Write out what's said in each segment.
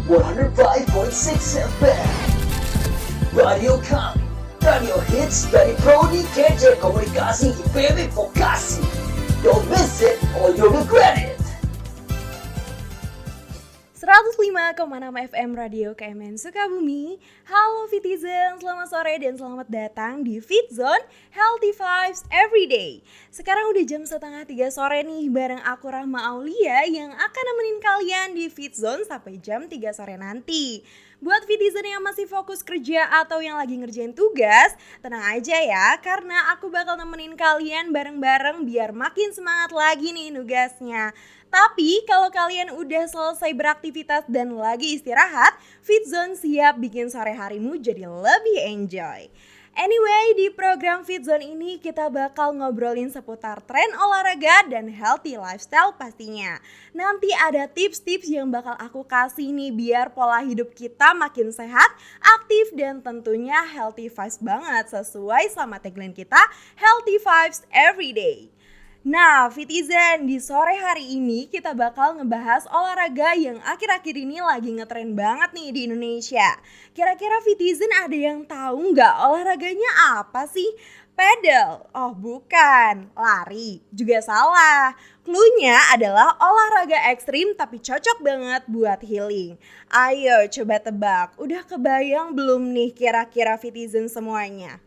105.6 FM. Radio kami, radio hits dari Prodi KJ Komunikasi IPB Vokasi. Don't miss it or you'll regret it. 105,6 FM Radio KMN Sukabumi. Halo Fitizen, selamat sore dan selamat datang di Fit Zone Healthy Vibes Everyday. Sekarang udah jam 2:30 sore nih, bareng aku Rahma Aulia yang akan nemenin kalian di Fit Zone sampai jam 3 sore nanti. Buat Fitizen yang masih fokus kerja atau yang lagi ngerjain tugas, tenang aja ya, karena aku bakal nemenin kalian bareng-bareng biar makin semangat lagi nih nugasnya. Tapi kalau kalian udah selesai beraktivitas dan lagi istirahat, Fit Zone siap bikin sore harimu jadi lebih enjoy. Anyway, di program Fit Zone ini kita bakal ngobrolin seputar tren olahraga dan healthy lifestyle pastinya. Nanti ada tips-tips yang bakal aku kasih nih biar pola hidup kita makin sehat, aktif, dan tentunya healthy vibes banget sesuai sama tagline kita, Healthy Vibes Everyday. Nah, Fitizen, di sore hari ini kita bakal ngebahas olahraga yang akhir-akhir ini lagi ngetren banget nih di Indonesia. Kira-kira Fitizen ada yang tahu nggak olahraganya apa sih? Pedal? Oh bukan, lari juga salah. Cluenya adalah olahraga ekstrim tapi cocok banget buat healing. Ayo coba tebak, udah kebayang belum nih kira-kira Fitizen semuanya?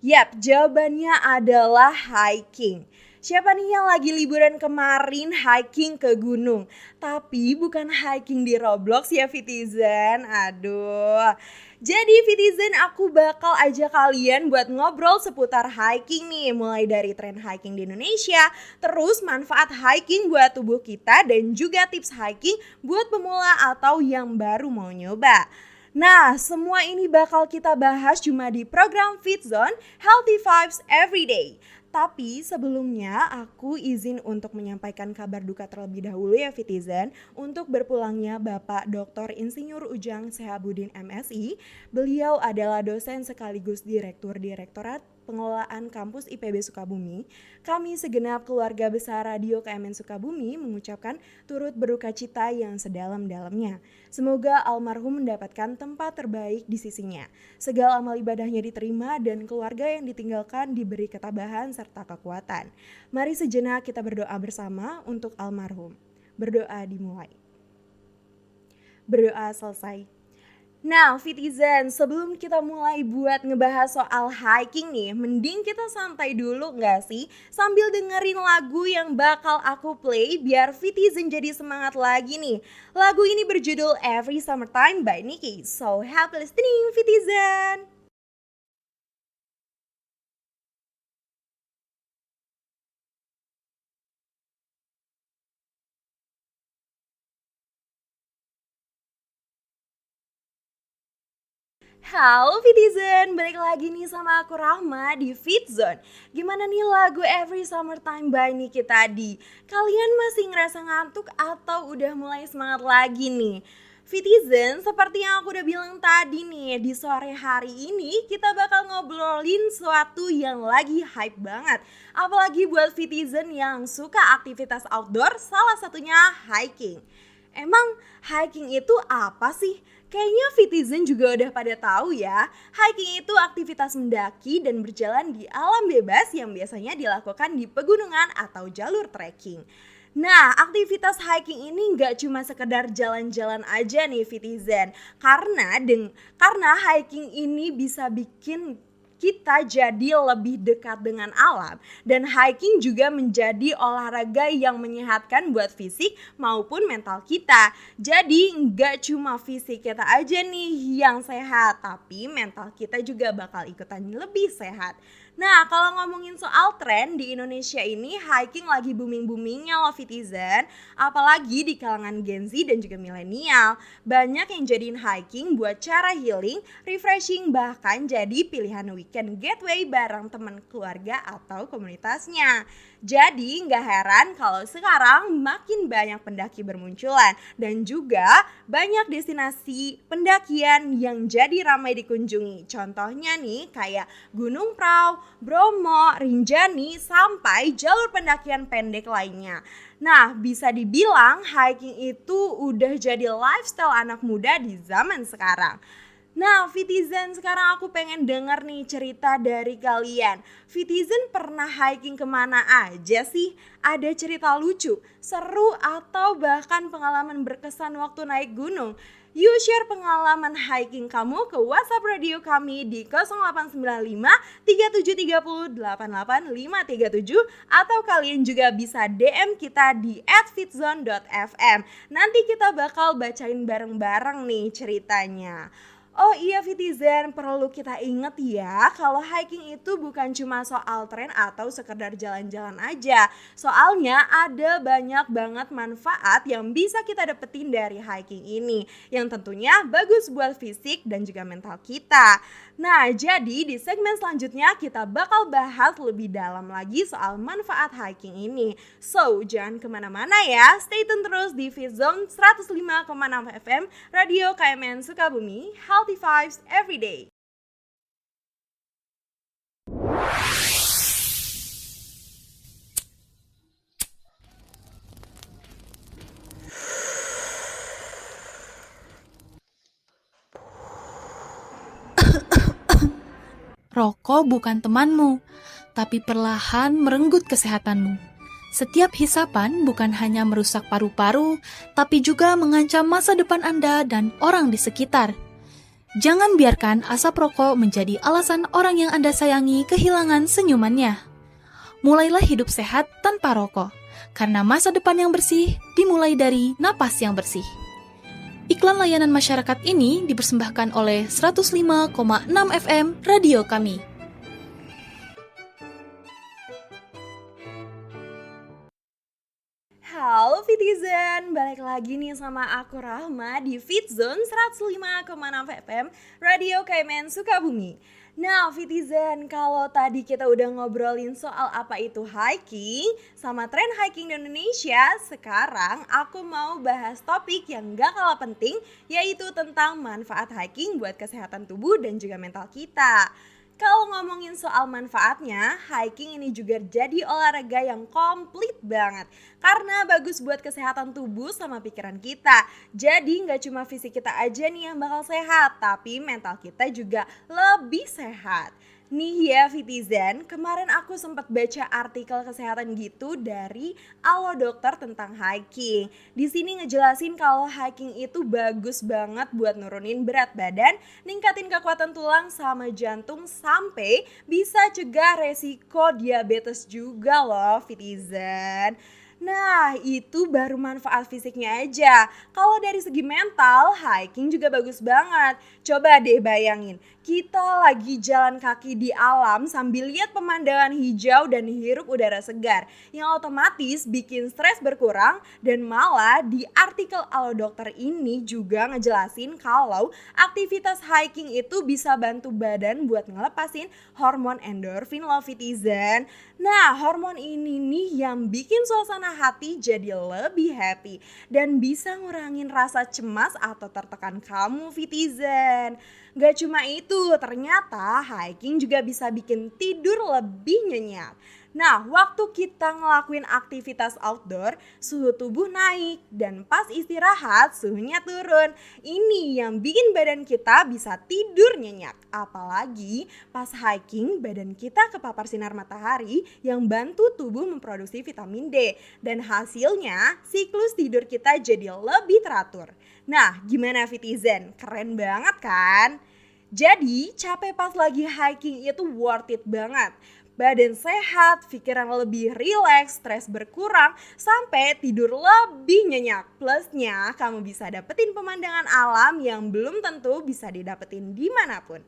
Yap, jawabannya adalah hiking. Siapa nih yang lagi liburan kemarin hiking ke gunung? Tapi bukan hiking di Roblox ya Fitizen, aduh. Jadi Fitizen, aku bakal ajak kalian buat ngobrol seputar hiking nih. Mulai dari tren hiking di Indonesia, terus manfaat hiking buat tubuh kita dan juga tips hiking buat pemula atau yang baru mau nyoba. Nah, semua ini bakal kita bahas cuma di program Fit Zone Healthy Vibes Everyday. Tapi sebelumnya aku izin untuk menyampaikan kabar duka terlebih dahulu ya Fitizen, untuk berpulangnya Bapak Dr. Insinyur Ujang Sehabudin MSI. Beliau adalah dosen sekaligus Direktur Direktorat Pengelolaan Kampus IPB Sukabumi. Kami segenap keluarga besar Radio KMN Sukabumi mengucapkan turut berduka cita yang sedalam-dalamnya. Semoga almarhum mendapatkan tempat terbaik di sisinya. Segala amal ibadahnya diterima dan keluarga yang ditinggalkan diberi ketabahan serta kekuatan. Mari sejenak kita berdoa bersama untuk almarhum. Berdoa dimulai. Berdoa selesai. Nah, Fitizen, sebelum kita mulai buat ngebahas soal hiking nih, mending kita santai dulu gak sih? Sambil dengerin lagu yang bakal aku play biar Fitizen jadi semangat lagi nih. Lagu ini berjudul Every Summertime by Nicki. So, happy listening, Fitizen! Halo Fitizen, balik lagi nih sama aku Rahma di Fit Zone. Gimana nih lagu Every Summertime by Nicki tadi? Kalian masih ngerasa ngantuk atau udah mulai semangat lagi nih? Fitizen, seperti yang aku udah bilang tadi nih, di sore hari ini kita bakal ngobrolin sesuatu yang lagi hype banget. Apalagi buat Fitizen yang suka aktivitas outdoor, salah satunya hiking. Emang hiking itu apa sih? Kayaknya Fitizen juga udah pada tahu ya, hiking itu aktivitas mendaki dan berjalan di alam bebas yang biasanya dilakukan di pegunungan atau jalur trekking. Nah, aktivitas hiking ini nggak cuma sekedar jalan-jalan aja nih Fitizen, karena hiking ini bisa bikin kita jadi lebih dekat dengan alam, dan hiking juga menjadi olahraga yang menyehatkan buat fisik maupun mental kita. Jadi nggak cuma fisik kita aja nih yang sehat, tapi mental kita juga bakal ikutan lebih sehat. Nah, kalau ngomongin soal tren di Indonesia ini, hiking lagi booming-boomingnya loh Fitizen. Apalagi di kalangan Gen Z dan juga milenial. Banyak yang jadiin hiking buat cara healing, refreshing, bahkan jadi pilihan weekend getaway bareng teman keluarga atau komunitasnya. Jadi nggak heran kalau sekarang makin banyak pendaki bermunculan dan juga banyak destinasi pendakian yang jadi ramai dikunjungi. Contohnya nih kayak Gunung Prau, Bromo, Rinjani, sampai jalur pendakian pendek lainnya. Nah, bisa dibilang hiking itu udah jadi lifestyle anak muda di zaman sekarang. Nah, Vitizen, sekarang aku pengen denger nih cerita dari kalian. Vitizen pernah hiking kemana aja sih? Ada cerita lucu, seru, atau bahkan pengalaman berkesan waktu naik gunung? Yuk share pengalaman hiking kamu ke WhatsApp radio kami di 0895 3730 88 537 atau kalian juga bisa DM kita di @fitzone.fm. Nanti kita bakal bacain bareng-bareng nih ceritanya. Oh iya Vitizen, perlu kita inget ya kalau hiking itu bukan cuma soal tren atau sekedar jalan-jalan aja. Soalnya ada banyak banget manfaat yang bisa kita dapetin dari hiking ini, yang tentunya bagus buat fisik dan juga mental kita. Nah, jadi di segmen selanjutnya kita bakal bahas lebih dalam lagi soal manfaat hiking ini. So, jangan kemana-mana ya, stay tune terus di Fitzone 105,6 FM, Radio KMN Sukabumi, Healthy Vibes Everyday. Rokok bukan temanmu, tapi perlahan merenggut kesehatanmu. Setiap hisapan bukan hanya merusak paru-paru, tapi juga mengancam masa depan Anda dan orang di sekitar. Jangan biarkan asap rokok menjadi alasan orang yang Anda sayangi kehilangan senyumannya. Mulailah hidup sehat tanpa rokok, karena masa depan yang bersih dimulai dari napas yang bersih. Iklan layanan masyarakat ini dipersembahkan oleh 105,6 FM Radio Kami. Halo Vitizen, balik lagi nih sama aku Rahma di Fitzone 105,6 FM Radio KMN Sukabumi. Nah Vitizen, kalau tadi kita udah ngobrolin soal apa itu hiking sama tren hiking di Indonesia, sekarang aku mau bahas topik yang gak kalah penting, yaitu tentang manfaat hiking buat kesehatan tubuh dan juga mental kita. Kalau ngomongin soal manfaatnya, hiking ini juga jadi olahraga yang komplit banget. Karena bagus buat kesehatan tubuh sama pikiran kita. Jadi gak cuma fisik kita aja nih yang bakal sehat, tapi mental kita juga lebih sehat. Nih ya Vitizen, kemarin aku sempat baca artikel kesehatan gitu dari Alo Dokter tentang hiking. Di sini ngejelasin kalau hiking itu bagus banget buat nurunin berat badan, ningkatin kekuatan tulang sama jantung, sampai bisa cegah resiko diabetes juga loh Vitizen. Nah, itu baru manfaat fisiknya aja. Kalau dari segi mental, hiking juga bagus banget. Coba deh bayangin, kita lagi jalan kaki di alam sambil lihat pemandangan hijau dan hirup udara segar, yang otomatis bikin stres berkurang. Dan malah di artikel Alo Dokter ini juga ngejelasin kalau aktivitas hiking itu bisa bantu badan buat ngelepasin hormon endorfin loh Vitizen. Nah, hormon ini nih yang bikin suasana hati jadi lebih happy dan bisa ngurangin rasa cemas atau tertekan kamu Vitizen. Gak cuma itu, ternyata hiking juga bisa bikin tidur lebih nyenyak. Nah, waktu kita ngelakuin aktivitas outdoor, suhu tubuh naik dan pas istirahat suhunya turun. Ini yang bikin badan kita bisa tidur nyenyak. Apalagi pas hiking badan kita kepapar sinar matahari yang bantu tubuh memproduksi vitamin D. Dan hasilnya siklus tidur kita jadi lebih teratur. Nah, gimana Vitizen? Keren banget kan? Jadi capek pas lagi hiking itu worth it banget. Badan sehat, pikiran lebih rileks, stres berkurang, sampai tidur lebih nyenyak. Plusnya kamu bisa dapetin pemandangan alam yang belum tentu bisa didapetin dimanapun.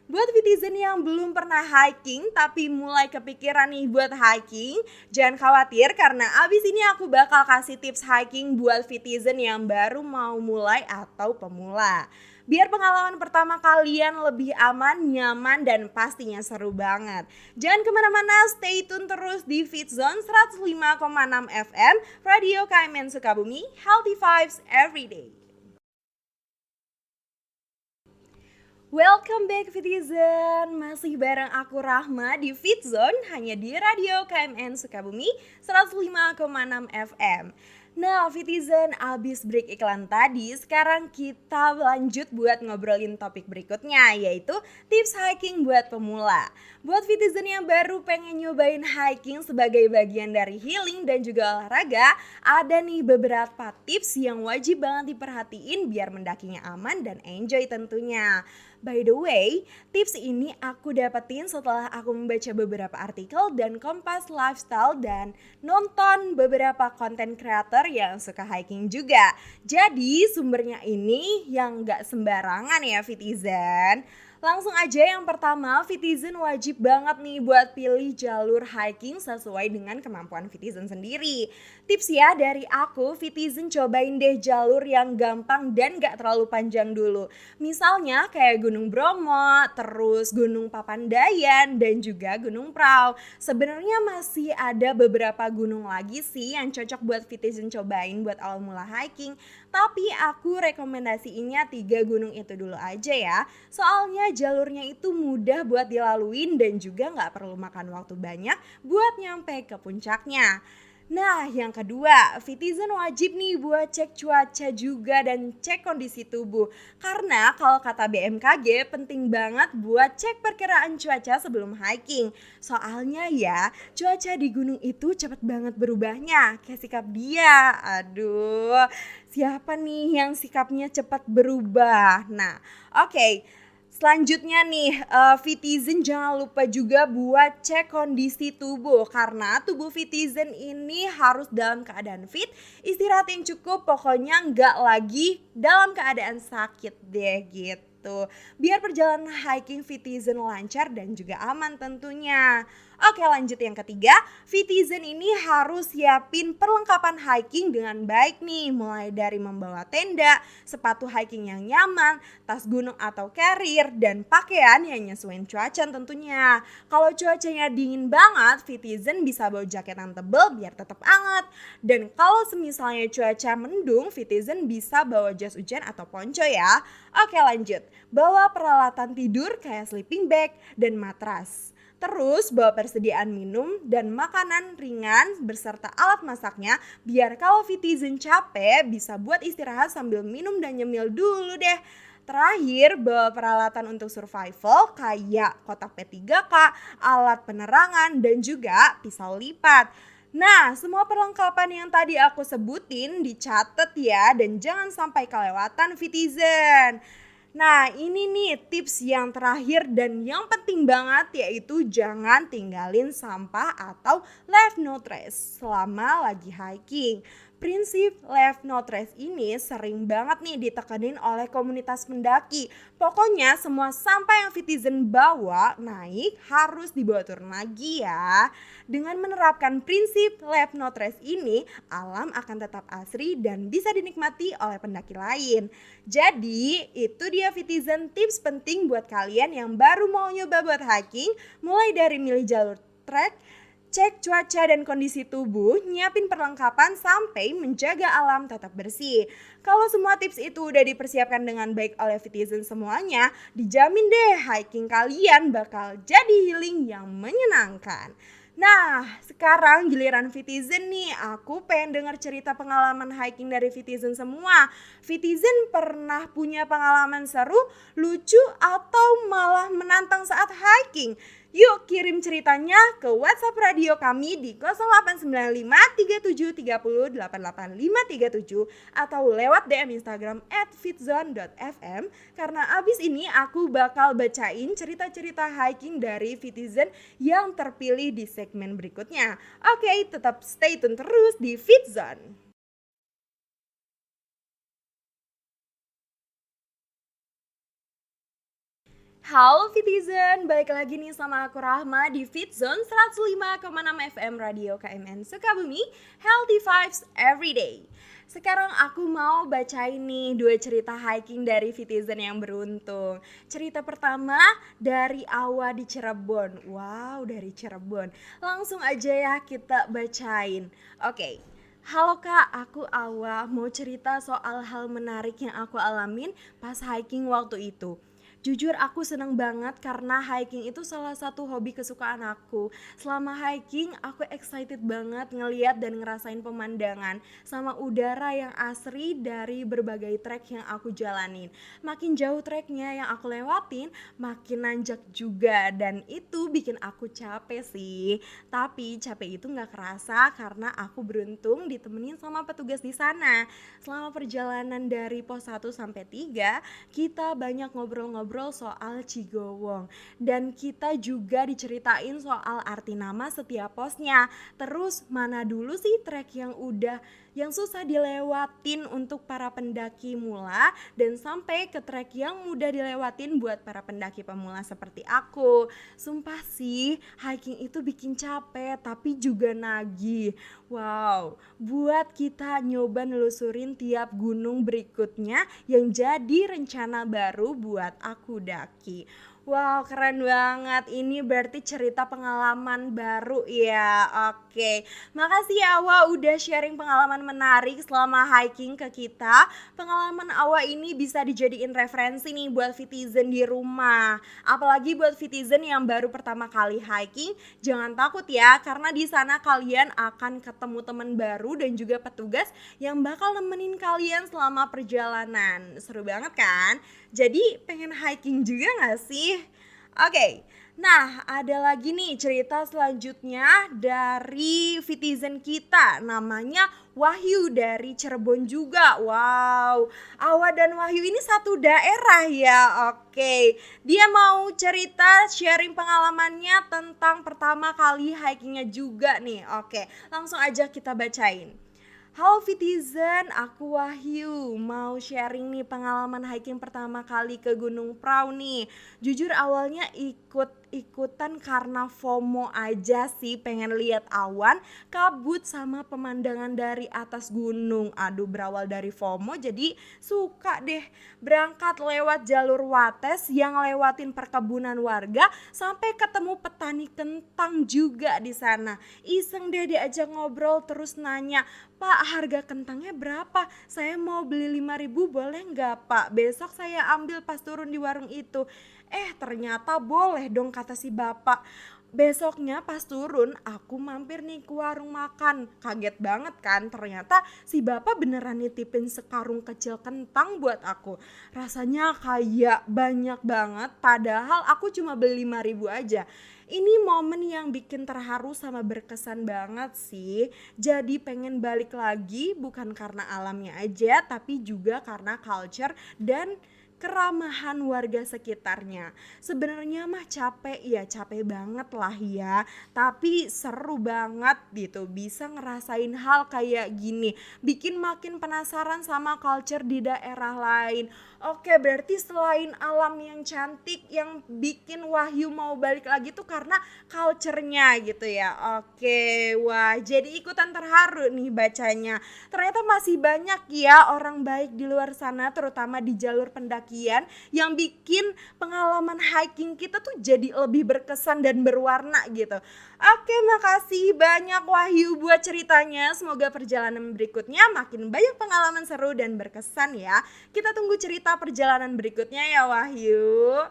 Buat Vitizen yang belum pernah hiking tapi mulai kepikiran nih buat hiking, jangan khawatir karena abis ini aku bakal kasih tips hiking buat Vitizen yang baru mau mulai atau pemula. biar pengalaman pertama kalian lebih aman, nyaman, dan pastinya seru banget. Jangan kemana-mana, stay tune terus di Fitzone 105,6 FM, Radio KMN Sukabumi, Healthy Vibes Everyday. Welcome back Fitizen, masih bareng aku Rahma di Fitzone hanya di Radio KMN Sukabumi 105,6 FM. Nah Fitizen, abis break iklan tadi, sekarang kita lanjut buat ngobrolin topik berikutnya, yaitu tips hiking buat pemula. Buat Fitizen yang baru pengen nyobain hiking sebagai bagian dari healing dan juga olahraga, ada nih beberapa tips yang wajib banget diperhatiin biar mendakinya aman dan enjoy tentunya. By the way, tips ini aku dapetin setelah aku membaca beberapa artikel dan Kompas Lifestyle dan nonton beberapa content creator yang suka hiking juga. Jadi sumbernya ini yang gak sembarangan ya Fitizen. Langsung aja yang pertama, Fitizen wajib banget nih buat pilih jalur hiking sesuai dengan kemampuan Fitizen sendiri. Tips ya dari aku, Fitizen cobain deh jalur yang gampang dan gak terlalu panjang dulu. Misalnya kayak Gunung Bromo, terus Gunung Papandayan, dan juga Gunung Prau. Sebenarnya masih ada beberapa gunung lagi sih yang cocok buat Fitizen cobain buat awal mula hiking. Tapi aku rekomendasiinnya 3 gunung itu dulu aja ya. Soalnya jalurnya itu mudah buat dilaluin dan juga gak perlu makan waktu banyak buat nyampe ke puncaknya. Nah yang kedua, Fitizen wajib nih buat cek cuaca juga dan cek kondisi tubuh. Karena kalau kata BMKG penting banget buat cek perkiraan cuaca sebelum hiking. Soalnya ya cuaca di gunung itu cepet banget berubahnya, kayak sikap dia. Aduh, siapa nih yang sikapnya cepat berubah? Nah oke. Selanjutnya nih, Fitizen jangan lupa juga buat cek kondisi tubuh. Karena tubuh Fitizen ini harus dalam keadaan fit, istirahat yang cukup, pokoknya nggak lagi dalam keadaan sakit deh gitu. Biar perjalanan hiking Fitizen lancar dan juga aman tentunya. Oke lanjut yang ketiga, Fitizen ini harus siapin perlengkapan hiking dengan baik nih. Mulai dari membawa tenda, sepatu hiking yang nyaman, tas gunung atau carrier, dan pakaian yang nyesuaiin cuaca tentunya. Kalau cuacanya dingin banget, Fitizen bisa bawa jaket yang tebal biar tetap hangat. Dan kalau semisalnya cuaca mendung, Fitizen bisa bawa jas hujan atau ponco ya. Oke lanjut, bawa peralatan tidur kayak sleeping bag dan matras. Terus bawa persediaan minum dan makanan ringan beserta alat masaknya biar kalau Fitizen capek bisa buat istirahat sambil minum dan nyemil dulu deh. Terakhir bawa peralatan untuk survival kayak kotak P3K, alat penerangan dan juga pisau lipat. Nah semua perlengkapan yang tadi aku sebutin dicatat ya dan jangan sampai kelewatan Fitizen. Nah ini nih tips yang terakhir dan yang penting banget yaitu jangan tinggalin sampah atau leave no trace selama lagi hiking. Prinsip leave no trace ini sering banget nih ditekanin oleh komunitas pendaki. Pokoknya semua sampah yang Fitizen bawa naik harus dibawa turun lagi ya. Dengan menerapkan prinsip leave no trace ini, alam akan tetap asri dan bisa dinikmati oleh pendaki lain. Jadi itu dia Fitizen tips penting buat kalian yang baru mau nyoba buat hiking. Mulai dari milih jalur trek, cek cuaca dan kondisi tubuh, nyiapin perlengkapan sampai menjaga alam tetap bersih. Kalau semua tips itu udah dipersiapkan dengan baik oleh Fitizen semuanya, dijamin deh hiking kalian bakal jadi healing yang menyenangkan. Nah, sekarang giliran Fitizen nih, aku pengen dengar cerita pengalaman hiking dari Fitizen semua. Fitizen pernah punya pengalaman seru, lucu, atau malah menantang saat hiking? Yuk kirim ceritanya ke WhatsApp radio kami di 089537308857 atau lewat DM Instagram @fitzone.fm karena abis ini aku bakal bacain cerita-cerita hiking dari Fitizen yang terpilih di segmen berikutnya. Oke, tetap stay tune terus di Fitzone. Halo Fitizen, balik lagi nih sama aku Rahma di Fitzone 105,6 FM Radio KMN Sukabumi, Healthy Vibes Everyday. Sekarang aku mau bacain nih 2 cerita hiking dari Citizen yang beruntung. Cerita pertama dari Awa di Cirebon. Wow, dari Cirebon. Langsung aja ya kita bacain. Oke. Halo Kak, aku Awa, mau cerita soal hal menarik yang aku alamin pas hiking waktu itu. Jujur aku seneng banget karena hiking itu salah satu hobi kesukaan aku. Selama hiking aku excited banget ngeliat dan ngerasain pemandangan sama udara yang asri dari berbagai trek yang aku jalanin. Makin jauh treknya yang aku lewatin, makin nanjak juga dan itu bikin aku capek sih. Tapi capek itu gak kerasa karena aku beruntung ditemenin sama petugas di sana. Selama perjalanan dari pos 1 sampai 3, kita banyak ngobrol-ngobrol soal Cigowong dan kita juga diceritain soal arti nama setiap posnya. Terus mana dulu sih trek yang susah dilewatin untuk para pendaki mula dan sampai ke trek yang mudah dilewatin buat para pendaki pemula seperti aku. Sumpah sih, hiking itu bikin capek tapi juga nagih. Wow, buat kita nyoba nelusurin tiap gunung berikutnya yang jadi rencana baru buat aku daki. Wow, keren banget. Ini berarti cerita pengalaman baru ya. Oke, makasih ya Awa udah sharing pengalaman menarik selama hiking ke kita. Pengalaman Awa ini bisa dijadiin referensi nih buat Citizen di rumah. Apalagi buat Citizen yang baru pertama kali hiking, jangan takut ya karena di sana kalian akan ketemu teman baru dan juga petugas yang bakal nemenin kalian selama perjalanan. Seru banget kan? Jadi pengen hiking juga gak sih? Oke, nah ada lagi nih cerita selanjutnya dari Citizen kita. Namanya Wahyu dari Cirebon juga. Wow, Awa dan Wahyu ini satu daerah ya. Oke, dia mau cerita sharing pengalamannya tentang pertama kali hikingnya juga nih. Oke, langsung aja kita bacain. Halo Citizen, aku Wahyu, mau sharing nih pengalaman hiking pertama kali ke Gunung Prau nih. Jujur awalnya ikutan karena FOMO aja sih, pengen lihat awan, kabut sama pemandangan dari atas gunung. Aduh, berawal dari FOMO jadi suka deh berangkat lewat jalur Wates yang lewatin perkebunan warga sampai ketemu petani kentang juga di sana. Iseng deh diajak ngobrol terus nanya, "Pak, harga kentangnya berapa? Saya mau beli 5.000 boleh nggak Pak? Besok saya ambil pas turun di warung itu." Ternyata boleh dong kata si bapak. Besoknya pas turun aku mampir nih ke warung makan. Kaget banget kan, ternyata si bapak beneran nitipin sekarung kecil kentang buat aku. Rasanya kayak banyak banget padahal aku cuma beli 5.000 aja. Ini momen yang bikin terharu sama berkesan banget sih. Jadi pengen balik lagi bukan karena alamnya aja tapi juga karena culture dan keramahan warga sekitarnya. Sebenarnya mah capek banget lah ya, tapi seru banget gitu bisa ngerasain hal kayak gini, bikin makin penasaran sama culture di daerah lain. Oke, berarti selain alam yang cantik yang bikin Wahyu mau balik lagi tuh karena culture-nya gitu ya. Oke, wah jadi ikutan terharu nih bacanya. Ternyata masih banyak ya orang baik di luar sana, terutama di jalur pendakian yang bikin pengalaman hiking kita tuh jadi lebih berkesan dan berwarna gitu. Oke, makasih banyak Wahyu buat ceritanya. Semoga perjalanan berikutnya makin banyak pengalaman seru dan berkesan ya. Kita tunggu cerita perjalanan berikutnya ya Wahyu.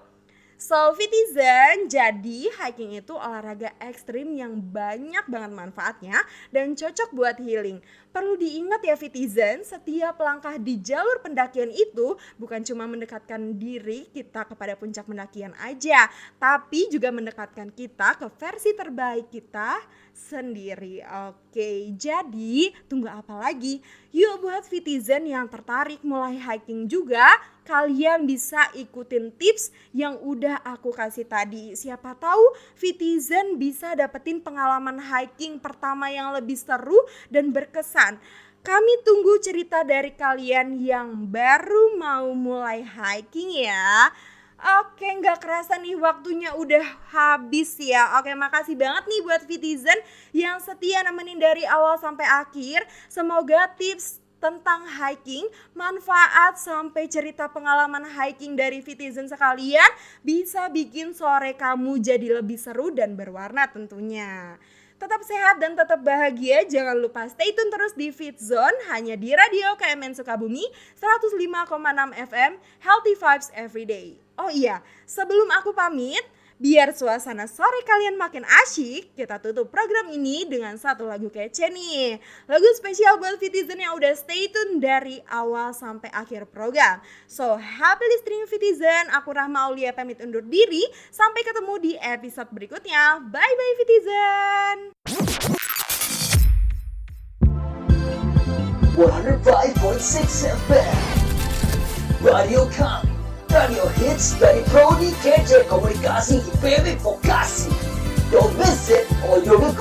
So Citizen, jadi hiking itu olahraga ekstrim yang banyak banget manfaatnya dan cocok buat healing. Perlu diingat ya Citizen, setiap langkah di jalur pendakian itu bukan cuma mendekatkan diri kita kepada puncak pendakian aja, tapi juga mendekatkan kita ke versi terbaik kita sendiri. Oke, jadi tunggu apa lagi? Yuk buat Citizen yang tertarik mulai hiking juga, kalian bisa ikutin tips yang udah aku kasih tadi. Siapa tahu Citizen bisa dapetin pengalaman hiking pertama yang lebih seru dan berkesan. Kami tunggu cerita dari kalian yang baru mau mulai hiking ya. Oke, gak kerasa nih waktunya udah habis ya. Oke, makasih banget nih buat Citizen yang setia nemenin dari awal sampai akhir. Semoga tips tentang hiking, manfaat sampai cerita pengalaman hiking dari Vitizen sekalian bisa bikin sore kamu jadi lebih seru dan berwarna tentunya. Tetap sehat dan tetap bahagia, jangan lupa stay tune terus di Fit Zone hanya di Radio KMN Sukabumi 105,6 FM, Healthy Vibes Everyday. Oh iya, sebelum aku pamit, biar suasana sore kalian makin asyik, kita tutup program ini dengan satu lagu kece nih. Lagu spesial buat Vitizen yang udah stay tune dari awal sampai akhir program. So, happy listening Vitizen, aku Rahma Aulia pamit undur diri. Sampai ketemu di episode berikutnya. Bye-bye Vitizen! 105.6 FM Radio Kami, radio hits dari Prodi KJ Komunikasi IPB Vokasi. Don't miss it or you'll regret